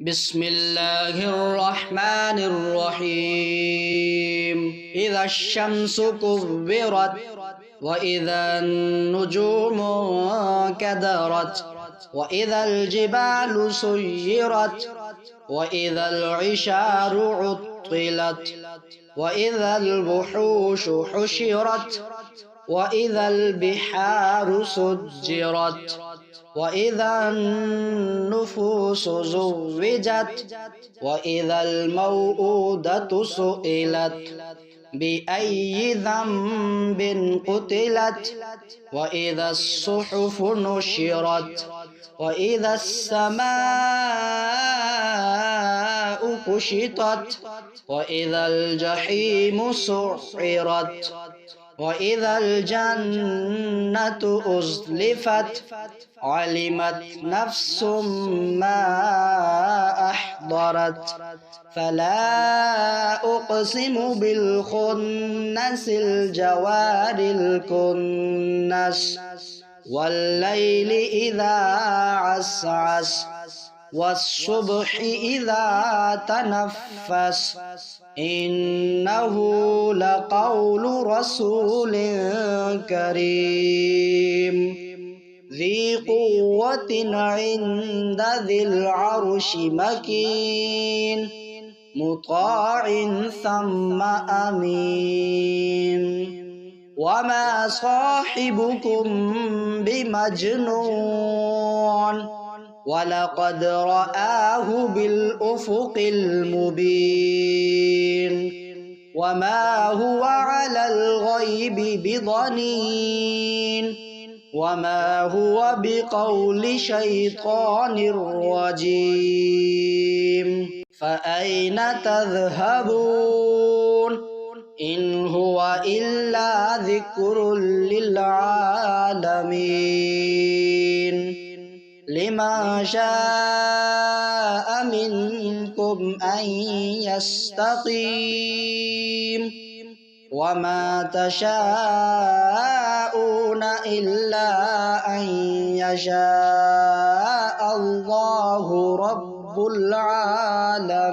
بسم الله الرحمن الرحيم إذا الشمس كورت وإذا النجوم كدرت وإذا الجبال سيرت وإذا العشار عطلت وإذا الوحوش حشرت وإذا البحار سجرت وإذا النفوس زوجت وإذا الموءودة سئلت بأي ذنب قتلت وإذا الصحف نشرت وإذا السماء كشطت وإذا الجحيم سعرت وإذا الجنة أزلفت علمت نفس ما أحضرت فلا أقسم بالخنس الجوار الكنس والليل إذا عسعس والصبح إذا تنفس إنه لقول رسول كريم ذي قوة عند ذي العرش مكين مطاع ثم أمين وما صاحبكم بمجنون ولقد رآه بالأفق المبين وما هو على الغيب بضنين وما هو بقول شيطان رجيم فأين تذهبون إن هو إلا ذكر للعالمين لمن شاء منكم أن يستقيم وما تشاءون إلا أن يشاء الله رب العالمين.